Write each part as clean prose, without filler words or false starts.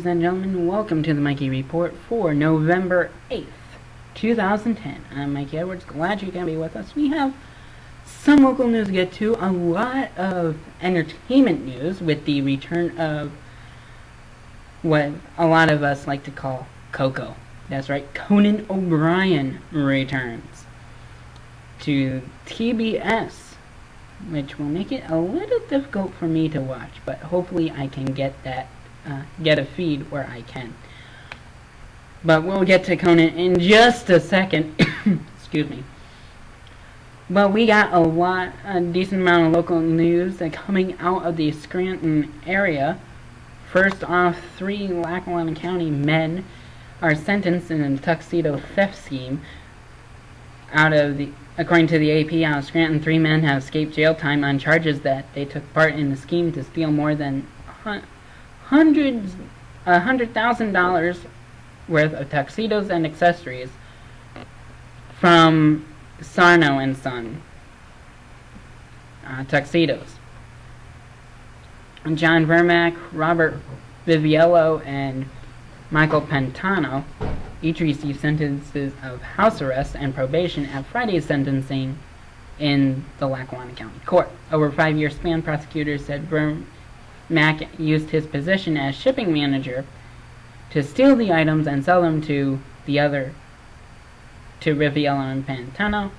ladies and gentlemen, welcome to the Mikey Report for November 8th, 2010. I'm Mikey Edwards, glad you can be with us. We have some local news to get to, a lot of entertainment news with the return of what a lot of us like to call Coco. That's right, Conan O'Brien returns to TBS, which will make it a little difficult for me to watch, but hopefully I can get a feed where I can. But we'll get to Conan in just a second. Excuse me. But we got a decent amount of local news coming out of the Scranton area. First off, 3 Lackawanna County men are sentenced in a tuxedo theft scheme. According to the AP, out of Scranton, 3 men have escaped jail time on charges that they took part in a scheme to steal more than $100,000 worth of tuxedos and accessories from Sarno and Son tuxedos. John Vermack, Robert Viviello, and Michael Pentano each received sentences of house arrest and probation at Friday's sentencing in the Lackawanna County Court. Over a 5-year span, prosecutors said Vermack used his position as shipping manager to steal the items and sell them to Riviello and Pantano.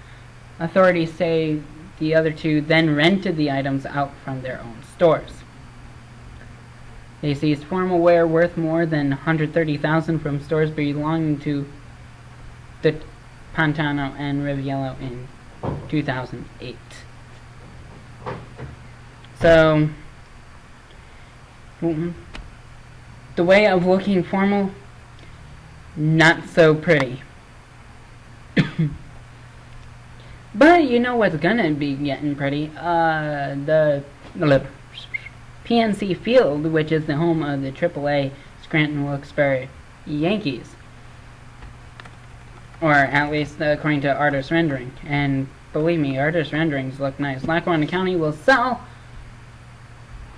Authorities say the other 2 then rented the items out from their own stores. They seized formal wear worth more than $130,000 from stores belonging to the Pantano and Riviello in 2008. So, the way of looking formal, not so pretty. But you know what's gonna be getting pretty? The PNC Field, which is the home of the AAA Scranton Wilkes-Barre Yankees. Or at least according to artist rendering. And believe me, artist renderings look nice. Lackawanna County will sell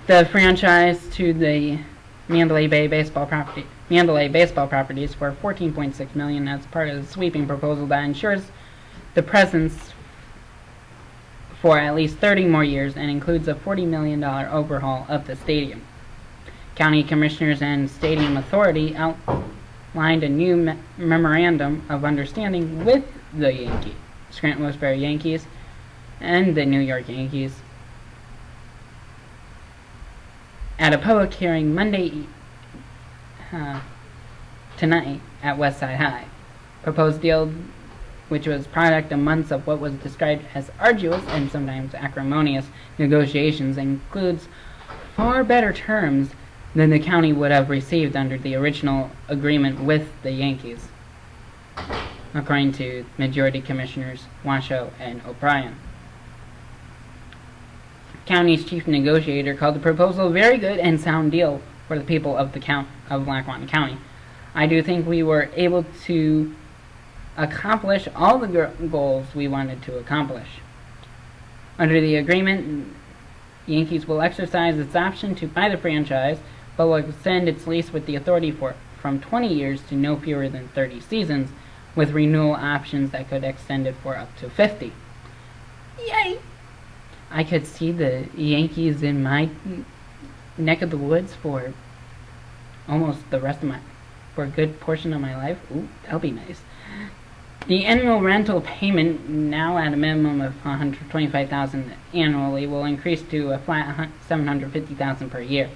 the franchise to the Mandalay Baseball Properties for $14.6 million as part of the sweeping proposal that ensures the presence for at least 30 more years and includes a $40 million overhaul of the stadium. County Commissioners and Stadium Authority outlined a new memorandum of understanding with the Scranton Wilkes-Barre Yankees and the New York Yankees at a public hearing Monday tonight at Westside High. Proposed deal, which was product of months of what was described as arduous and sometimes acrimonious negotiations, includes far better terms than the county would have received under the original agreement with the Yankees, according to Majority Commissioners Washoe and O'Brien. County's chief negotiator called the proposal a very good and sound deal for the people of Lackawanna County. I do think we were able to accomplish all the goals we wanted to accomplish. Under the agreement, Yankees will exercise its option to buy the franchise, but will extend its lease with the authority from 20 years to no fewer than 30 seasons, with renewal options that could extend it for up to 50. Yay! I could see the Yankees in my neck of the woods for almost for a good portion of my life. Ooh, that'll be nice. The annual rental payment, now at a minimum of $125,000 annually, will increase to a flat $750,000 per year.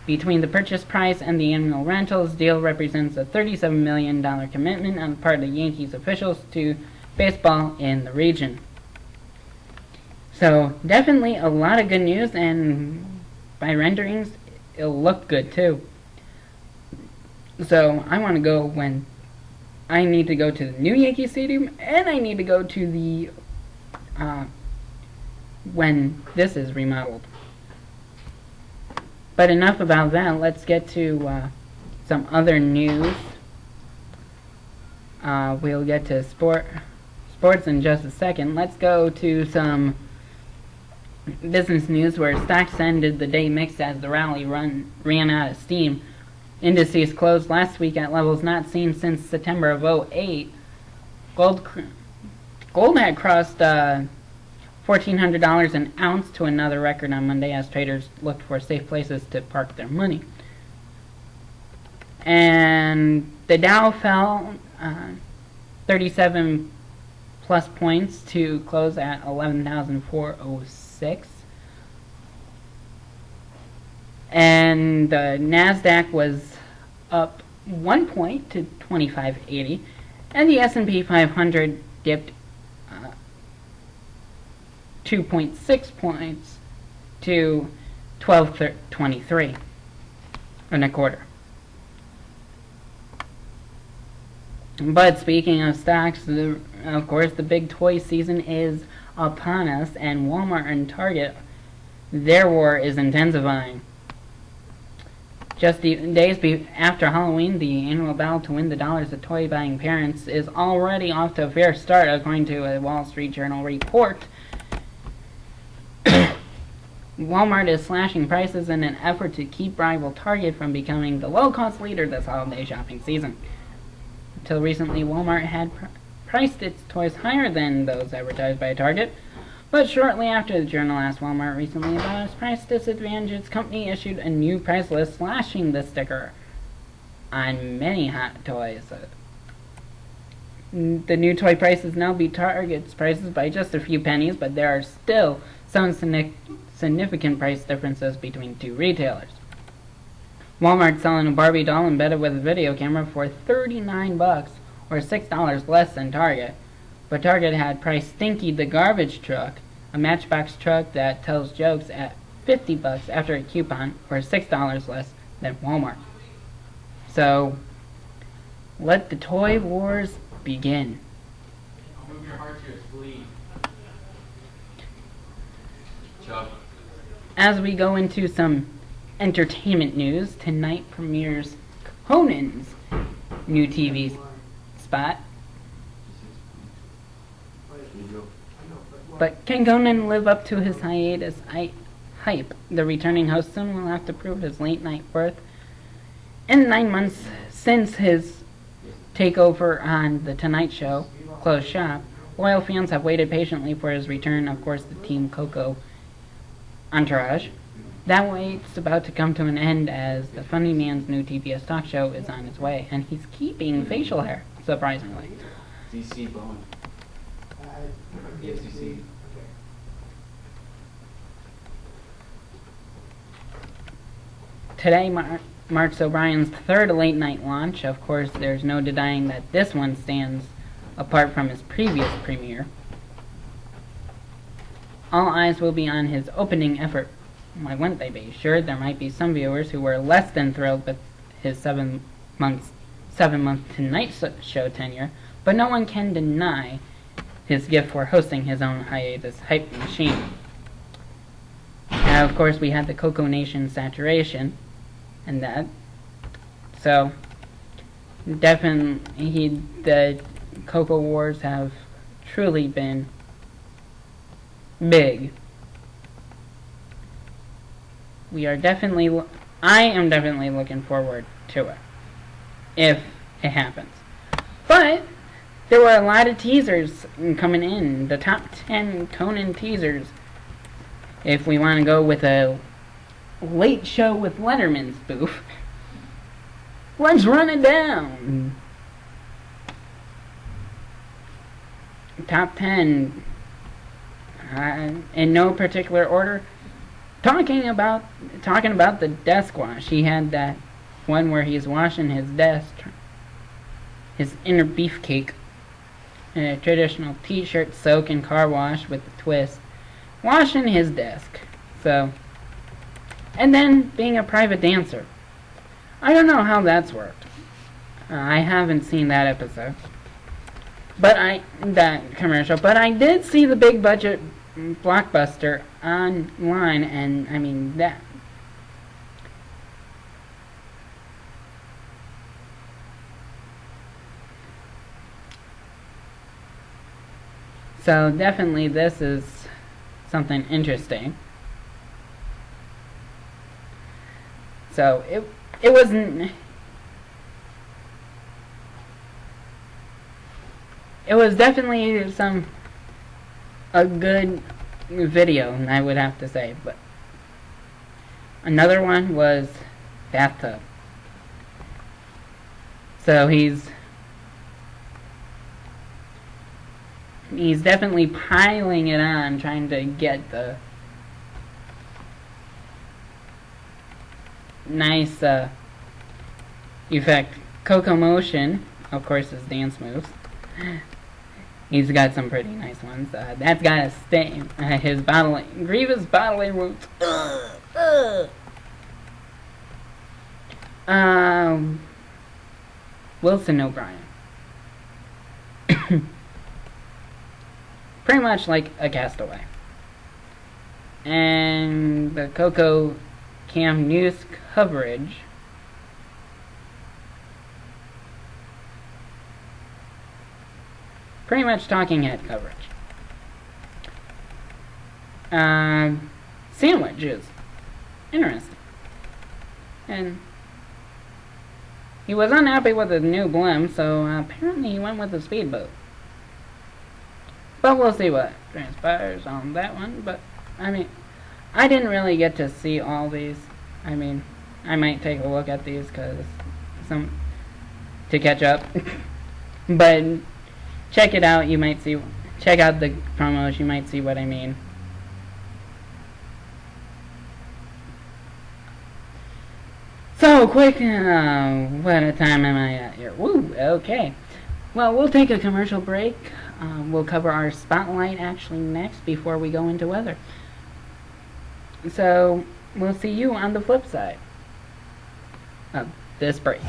Between the purchase price and the annual rentals, deal represents a $37 million commitment on the part of the Yankees officials to baseball in the region. So definitely a lot of good news, and by renderings, it'll look good too. So I want to go when I need to go to the new Yankee Stadium, and I need to go to the when this is remodeled. But enough about that. Let's get to some other news. We'll get to sports in just a second. Let's go to some business news where stocks ended the day mixed as the rally ran out of steam Indices closed last week at levels not seen since September of '08. Gold had crossed $1,400 an ounce to another record on Monday as traders looked for safe places to park their money. And the Dow fell 37 plus points to close at 11,406. And the NASDAQ was up 1 point to 2580, and the S&P 500 dipped 2.6 points to 1223 and a quarter. But speaking of stocks, of course, the big toy season is upon us, and Walmart and Target, their war is intensifying. Just days after Halloween, the annual battle to win the dollars of toy-buying parents is already off to a fair start, according to a Wall Street Journal report. Walmart is slashing prices in an effort to keep rival Target from becoming the low-cost leader this holiday shopping season. Until recently, Walmart had priced its toys higher than those advertised by Target, but shortly after the Journal asked Walmart recently about its price disadvantage, its company issued a new price list slashing the sticker on many hot toys. The new toy prices now beat Target's prices by just a few pennies, but there are still some significant price differences between two retailers. Walmart selling a Barbie doll embedded with a video camera for $39, or $6 less than Target. But Target had priced Stinky the garbage truck, a Matchbox truck that tells jokes, at $50 after a coupon, or $6 less than Walmart. So, let the toy wars begin. Move your heart to your sleeve. Chuck. As we go into some entertainment news, tonight premieres Conan's new TV spot. But can Conan live up to his hiatus hype? The returning host soon will have to prove his late-night worth. In the 9 months since his takeover on The Tonight Show closed shop, loyal fans have waited patiently for his return. Of course, the Team Coco entourage. That wait's about to come to an end as the Funny Man's new TBS talk show is on its way, and he's keeping facial hair, surprisingly. DC Bone. FCC. Today marks O'Brien's third late-night launch. Of course, there's no denying that this one stands apart from his previous premiere. All eyes will be on his opening effort. Why wouldn't they be? Sure, there might be some viewers who were less than thrilled with his 7-month Tonight Show tenure, but no one can deny his gift for hosting his own hiatus hype machine. Now, of course, we had the Coco Nation saturation, and that. So, definitely, the Coco Wars have truly been big. I am definitely looking forward to it, if it happens. But there were a lot of teasers coming in, the top 10 Conan teasers. If we want to go with a Late Show with Letterman spoof, let's run it down. Top 10, in no particular order. Talking about the desk wash, he had that one where he's washing his desk, his inner beefcake, in a traditional t-shirt soak and car wash with a twist, washing his desk. So, and then being a private dancer. I don't know how that's worked. I haven't seen that episode, that commercial. But I did see the big budget blockbuster online, and I mean that. So definitely this is something interesting. So it wasn't it was definitely a good video, I would have to say. But another one was bathtub. So he's definitely piling it on, trying to get the nice effect. Coco Motion, of course, his dance moves. He's got some pretty nice ones. That's got a stain. His Grievous bodily roots. Wilson O'Brien. Pretty much like a castaway. And the Coco Cam news coverage. Pretty much talking head coverage. Sandwiches. Interesting. And he was unhappy with his new blimp, so apparently he went with the speedboat. But we'll see what transpires on that one. But, I mean, I didn't really get to see all these. I mean, I might take a look at these to catch up. But check it out, you might see. Check out the promos, you might see what I mean. So, quick, what a time am I at here? Woo, okay. Well, we'll take a commercial break. We'll cover our spotlight actually next before we go into weather. So, we'll see you on the flip side of this break.